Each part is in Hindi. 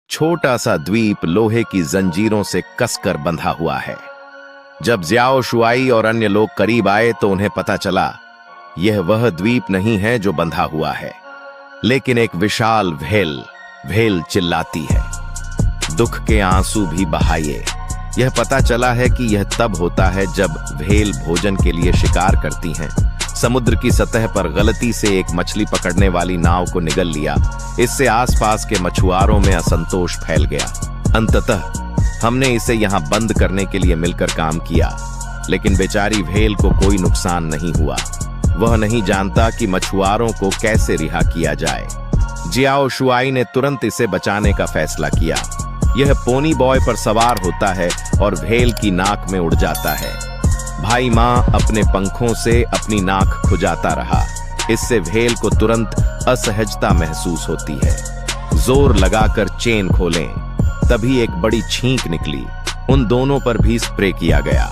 छोटा सा द्वीप लोहे की जंजीरों से कसकर बंधा हुआ है। जब जियाओ शुआई और अन्य लोग करीब आए तो उन्हें पता चला यह वह द्वीप नहीं है जो बंधा हुआ है, लेकिन एक विशाल व्हेल चिल्लाती है, दुख के आंसू भी बहाइए। यह पता चला है कि यह तब होता है जब व्हेल भोजन के लिए शिकार करती हैं। समुद्र की सतह पर गलती से एक मछली पकड़ने वाली नाव को निगल लिया। इससे आसपास के मछुआरों में असंतोष फैल गया। अंततः हमने इसे यहां बंद करने के लिए मिलकर काम किया, लेकिन बेचारी व्हेल को कोई नुकसान नहीं हुआ। वह नहीं जानता कि मछुआरों को कैसे रिहा किया जाए। जियाओ शुआई ने तुरंत इसे बचाने का फैसला किया। यह पोनी बॉय पर सवार होता है और व्हेल की नाक में उड़ जाता है। भाई मां अपने पंखों से अपनी नाक खुजाता रहा। इससे व्हेल को तुरंत असहजता महसूस होती है। जोर लगाकर चेन खोलें, तभी एक बड़ी छींक निकली। उन दोनों पर भी स्प्रे किया गया।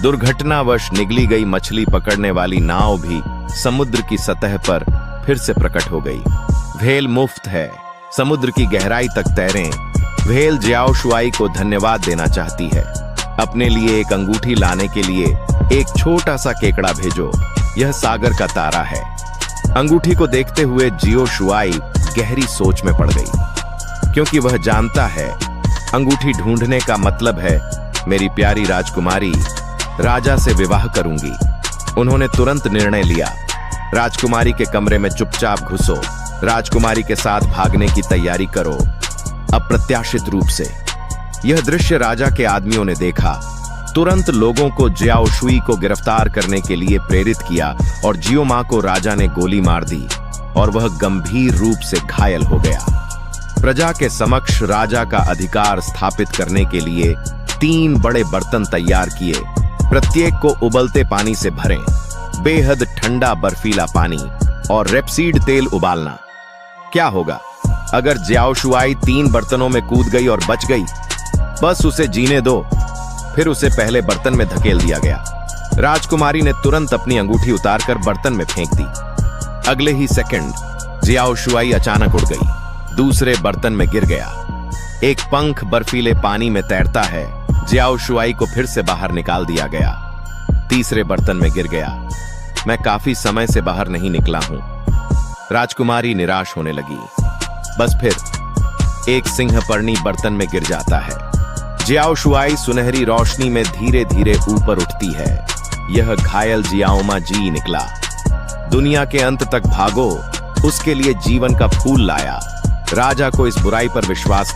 दुर्घटनावश निगली गई मछली पकड़ने वाली नाव भी समुद्र की सतह पर फिर से प्रकट हो गई। व्हेल मुफ्त है, समुद्र की गहराई तक तैरें। व्हेल जियाओ शुआई को धन्यवाद देना चाहती है। अपने लिए एक अंगूठी लाने के लिए एक छोटा सा केकड़ा भेजो, यह सागर का तारा है। अंगूठी को देखते हुए जियाओ शुआई गहरी सोच में पड़ गई, क्योंकि वह जानता है अंगूठी ढूंढने का मतलब है मेरी प्यारी राजकुमारी राजा से विवाह करूंगी। उन्होंने तुरंत निर्णय लिया। राजकुमारी के कमरे में चुपचाप घुसो, राजकुमारी के साथ भागने की तैयारी करो। अप्रत्याशित रूप से यह दृश्य राजा के आदमियों ने देखा। तुरंत लोगों को जियाओ शुई को गिरफ्तार करने के लिए प्रेरित किया और जियो मां को राजा ने गोली मार दी और वह गंभीर रूप से घायल हो गया। प्रजा के समक्ष राजा का अधिकार स्थापित करने के लिए 3 बड़े बर्तन तैयार किए। प्रत्येक को उबलते पानी से भरें, बेहद ठंडा बर्फीला पानी और रेपसीड तेल उबालना। क्या होगा अगर जियाओ शुआई 3 बर्तनों में कूद गई और बच गई? बस उसे जीने दो। फिर उसे पहले बर्तन में धकेल दिया गया। राजकुमारी ने तुरंत अपनी अंगूठी उतारकर बर्तन में फेंक दी। अगले ही सेकंड जियाओ शुआई अचानक उड़ गई, दूसरे बर्तन में गिर गया। एक पंख बर्फीले पानी में तैरता है। जियाओ शुआई को फिर से बाहर निकाल दिया गया, तीसरे बर्तन में गिर गया। मैं काफी समय से बाहर नहीं निकला हूं। राजकुमारी निराश होने लगी। बस फिर एक सिंहपर्णी बर्तन में गिर जाता है। जियाओ शुआई सुनहरी रोशनी में धीरे धीरे ऊपर उठती है। यह घायल जियाओ मां जी निकला। दुनिया के अंत तक भागो, उसके लिए जीवन का फूल लाया। राजा को इस बुराई पर विश्वास